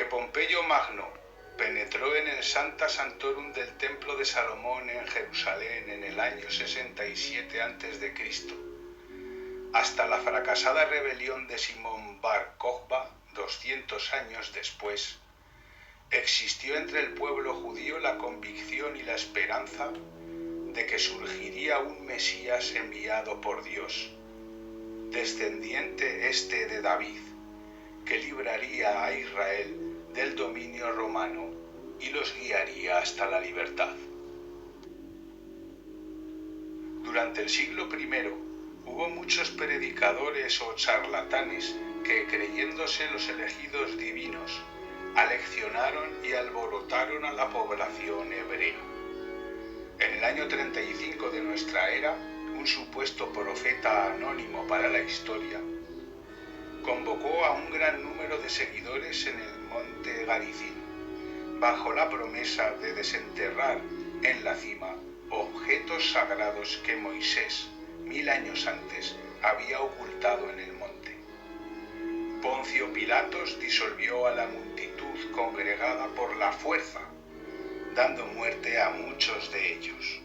Pompeyo Magno penetró en el Sancta Sanctorum del Templo de Salomón en Jerusalén en el año 67 a.C., hasta la fracasada rebelión de Simón Bar Kokhba 200 años después, existió entre el pueblo judío la convicción y la esperanza de que surgiría un Mesías enviado por Dios, descendiente de David, que libraría a Israel del dominio romano y los guiaría hasta la libertad. Durante el siglo I hubo muchos predicadores o charlatanes que, creyéndose los elegidos divinos, aleccionaron y alborotaron a la población hebrea. En el año 35 de nuestra era, un supuesto profeta anónimo para la historia convocó a un gran número de seguidores en el monte Garizim, bajo la promesa de desenterrar en la cima objetos sagrados que Moisés, 1000 años antes, había ocultado en el monte. Poncio Pilatos disolvió a la multitud congregada por la fuerza, dando muerte a muchos de ellos.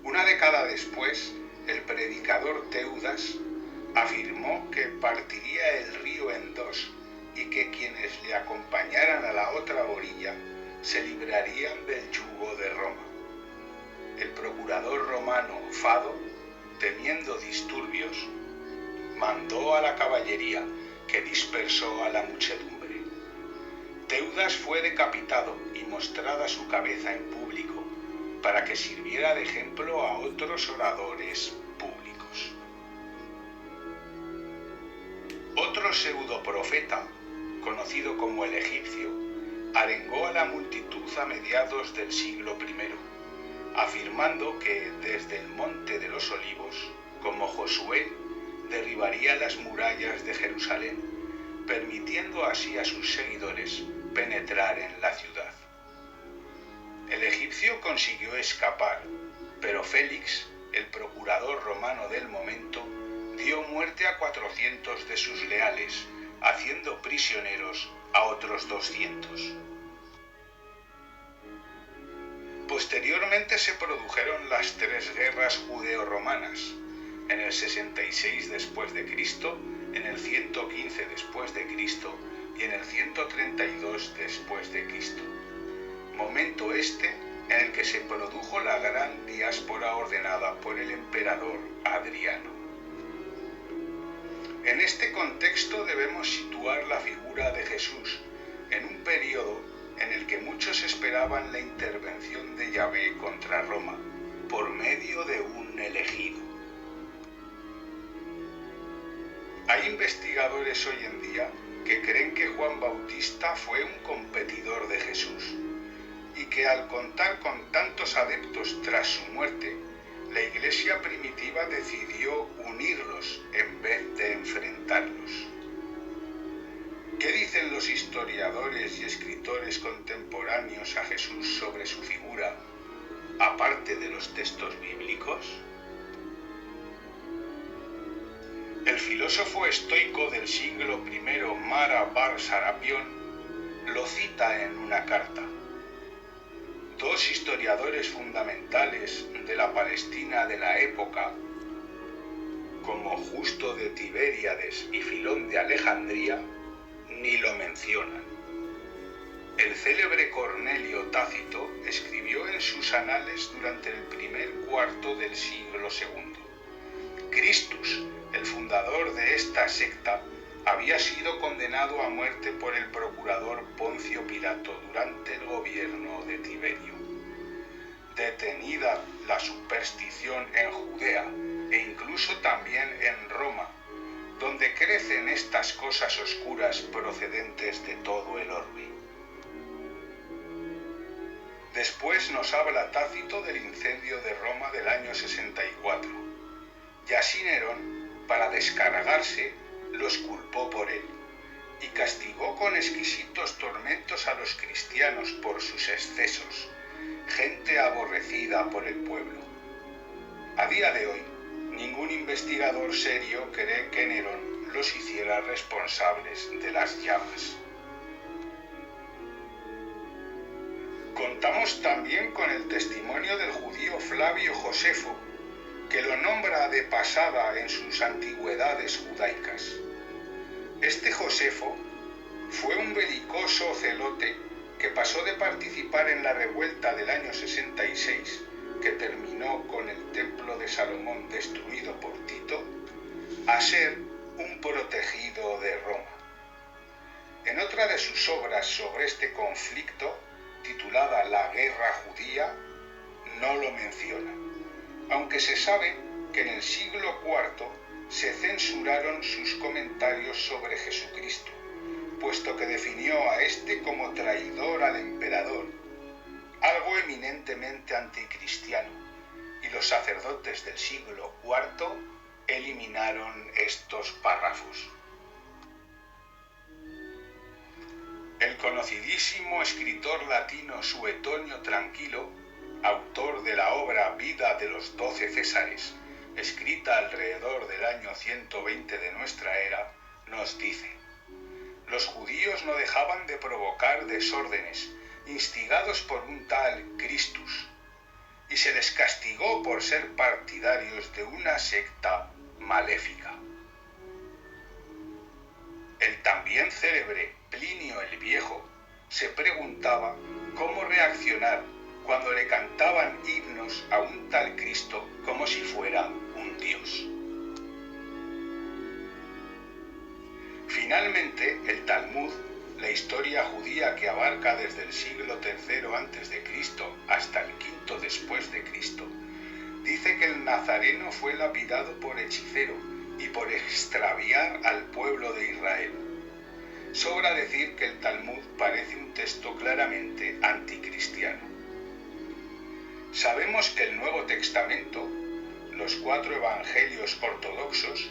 Una década después, el predicador Teudas afirmó que partiría el río en dos y que quienes le acompañaran a la otra orilla se librarían del yugo de Roma. El procurador romano Fado, temiendo disturbios, mandó a la caballería, que dispersó a la muchedumbre. Teudas fue decapitado y mostrada su cabeza en público, para que sirviera de ejemplo a otros oradores públicos. Otro pseudoprofeta, conocido como el egipcio, arengó a la multitud a mediados del siglo I, afirmando que desde el Monte de los Olivos, como Josué, derribaría las murallas de Jerusalén, permitiendo así a sus seguidores penetrar en la ciudad. El egipcio consiguió escapar, pero Félix, el procurador romano del momento, dio muerte a 400 de sus leales, haciendo prisioneros a otros 200. Posteriormente se produjeron las tres guerras judeo-romanas, en el 66 después de Cristo, en el 115 después de Cristo y en el 132 después de Cristo. Momento este en el que se produjo la gran diáspora ordenada por el emperador Adriano. En este contexto debemos situar la figura de Jesús en un periodo en el que muchos esperaban la intervención de Yahvé contra Roma por medio de un elegido. Hay investigadores hoy en día que creen que Juan Bautista fue un competidor de Jesús y que al contar con tantos adeptos tras su muerte, la Iglesia primitiva decidió unirlos en vez de enfrentarlos. ¿Qué dicen los historiadores y escritores contemporáneos a Jesús sobre su figura, aparte de los textos bíblicos? El filósofo estoico del siglo I, Mara Bar Serapión, lo cita en una carta. Dos historiadores fundamentales de la Palestina de la época, como Justo de Tiberíades y Filón de Alejandría, ni lo mencionan. El célebre Cornelio Tácito escribió en sus anales durante el primer cuarto del siglo II. Christus, el fundador de esta secta, había sido condenado a muerte por el procurador Poncio Pilato durante el gobierno de Tiberio. Detenida la superstición en Judea e incluso también en Roma, donde crecen estas cosas oscuras procedentes de todo el orbe. Después nos habla Tácito del incendio de Roma del año 64. Y así Nerón, para descargarse, los culpó por él, y castigó con exquisitos tormentos a los cristianos por sus excesos, gente aborrecida por el pueblo. A día de hoy, ningún investigador serio cree que Nerón los hiciera responsables de las llamas. Contamos también con el testimonio del judío Flavio Josefo, que lo nombra de pasada en sus antigüedades judaicas. Este Josefo fue un belicoso celote que pasó de participar en la revuelta del año 66, que terminó con el templo de Salomón destruido por Tito, a ser un protegido de Roma. En otra de sus obras sobre este conflicto, titulada La Guerra Judía, no lo menciona, aunque se sabe que en el siglo IV se censuraron sus comentarios sobre Jesucristo, puesto que definió a este como traidor al emperador, algo eminentemente anticristiano, y los sacerdotes del siglo IV eliminaron estos párrafos. El conocidísimo escritor latino Suetonio Tranquilo, autor de la obra Vida de los 12 Césares, escrita alrededor del año 120 de nuestra era, nos dice: los judíos no dejaban de provocar desórdenes, instigados por un tal Christus, y se les castigó por ser partidarios de una secta maléfica. El también célebre Plinio el Viejo se preguntaba cómo reaccionar cuando le cantaban himnos a un tal Cristo como si fuera un dios. Finalmente, el Talmud, la historia judía que abarca desde el siglo III a.C. hasta el V después de Cristo, dice que el nazareno fue lapidado por hechicero y por extraviar al pueblo de Israel. Sobra decir que el Talmud parece un texto claramente anticristiano. Sabemos que el Nuevo Testamento, los 4 evangelios ortodoxos,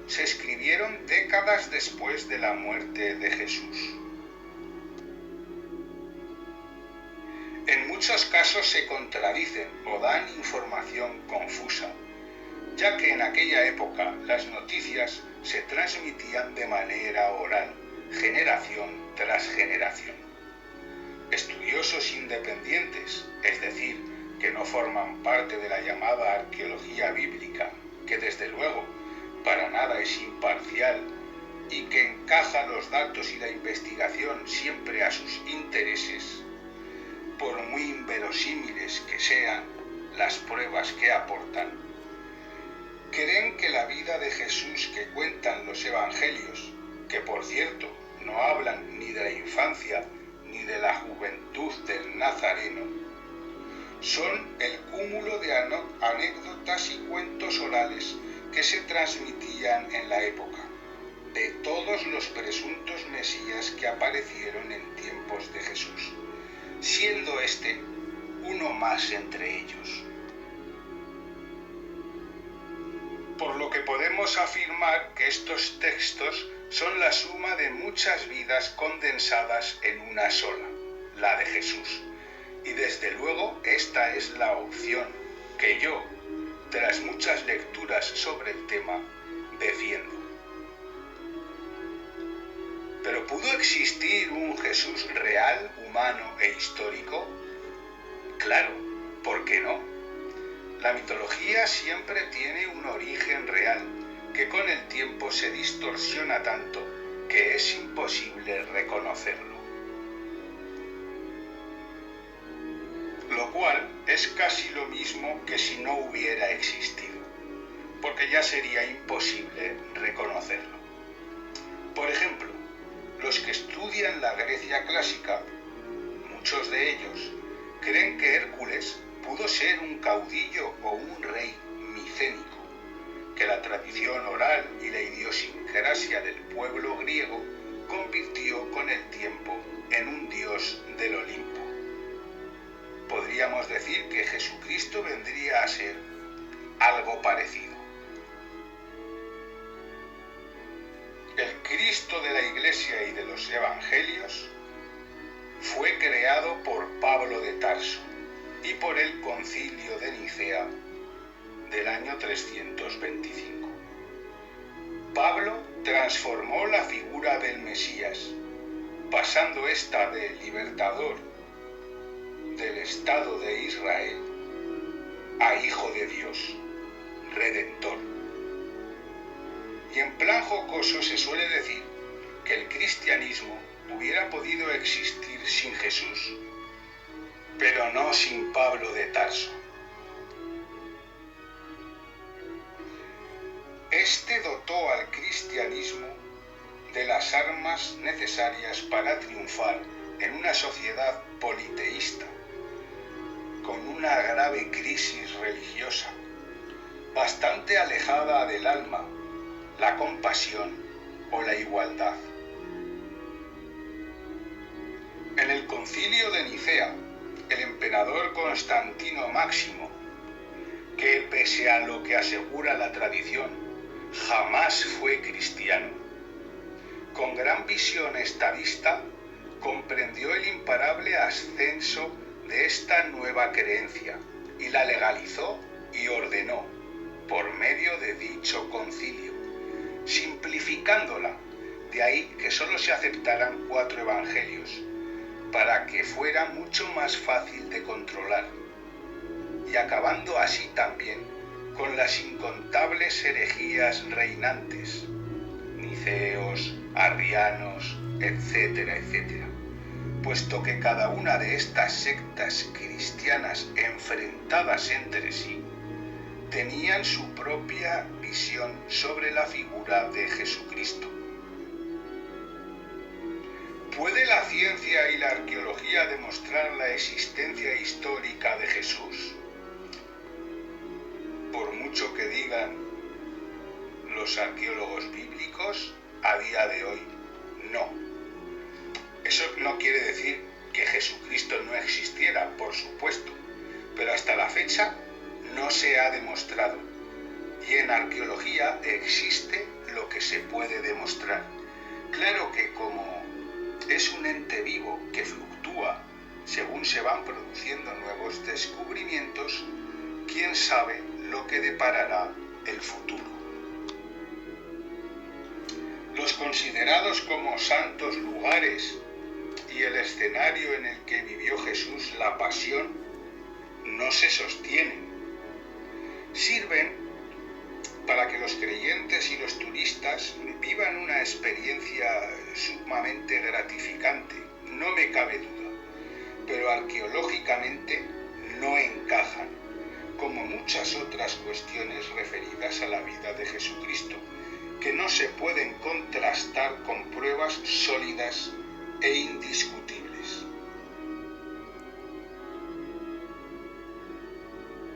se escribieron décadas después de la muerte de Jesús. En muchos casos se contradicen o dan información confusa, ya que en aquella época las noticias se transmitían de manera oral, generación tras generación. Estudiosos independientes, es decir, que no forman parte de la llamada arqueología bíblica, que desde luego para nada es imparcial y que encaja los datos y la investigación siempre a sus intereses, por muy inverosímiles que sean las pruebas que aportan, creen que la vida de Jesús que cuentan los evangelios, que por cierto no hablan ni de la infancia ni de la juventud del Nazareno, son el cúmulo de anécdotas y cuentos orales que se transmitían en la época, de todos los presuntos mesías que aparecieron en tiempos de Jesús, siendo este uno más entre ellos. Por lo que podemos afirmar que estos textos son la suma de muchas vidas condensadas en una sola, la de Jesús. Y desde luego esta es la opción que yo, tras muchas lecturas sobre el tema, defiendo. ¿Pero pudo existir un Jesús real, humano e histórico? Claro, ¿por qué no? La mitología siempre tiene un origen real, que con el tiempo se distorsiona tanto que es imposible reconocerlo. Lo cual es casi lo mismo que si no hubiera existido, porque ya sería imposible reconocerlo. Por ejemplo, los que estudian la Grecia clásica, muchos de ellos, creen que Hércules pudo ser un caudillo o un rey micénico, que la tradición oral y la idiosincrasia del pueblo griego convirtió con el tiempo en un dios del Olimpo. Podríamos decir que Jesucristo vendría a ser algo parecido. El Cristo de la Iglesia y de los Evangelios fue creado por Pablo de Tarso y por el Concilio de Nicea del año 325. Pablo transformó la figura del Mesías, pasando ésta de libertador del Estado de Israel a Hijo de Dios, Redentor. Y en plan jocoso se suele decir que el cristianismo hubiera podido existir sin Jesús, pero no sin Pablo de Tarso. Este dotó al cristianismo de las armas necesarias para triunfar en una sociedad politeísta, con una grave crisis religiosa, bastante alejada del alma, la compasión o la igualdad. En el Concilio de Nicea, el emperador Constantino Máximo, que pese a lo que asegura la tradición, jamás fue cristiano, con gran visión estadista, comprendió el imparable ascenso de esta nueva creencia y la legalizó y ordenó por medio de dicho concilio, simplificándola, de ahí que solo se aceptaran 4 evangelios, para que fuera mucho más fácil de controlar, y acabando así también con las incontables herejías reinantes, niceos, arrianos, etcétera, etcétera, puesto que cada una de estas sectas cristianas enfrentadas entre sí tenían su propia visión sobre la figura de Jesucristo. ¿Puede la ciencia y la arqueología demostrar la existencia histórica de Jesús? Por mucho que digan los arqueólogos bíblicos, a día de hoy no. Eso no quiere decir que Jesucristo no existiera, por supuesto, pero hasta la fecha no se ha demostrado. Y en arqueología existe lo que se puede demostrar. Claro que como es un ente vivo que fluctúa según se van produciendo nuevos descubrimientos, quién sabe lo que deparará el futuro. Los considerados como santos lugares y el escenario en el que vivió Jesús la pasión no se sostienen. Sirven para que los creyentes y los turistas vivan una experiencia sumamente gratificante, no me cabe duda, pero arqueológicamente no encajan, como muchas otras cuestiones referidas a la vida de Jesucristo, que no se pueden contrastar con pruebas sólidas e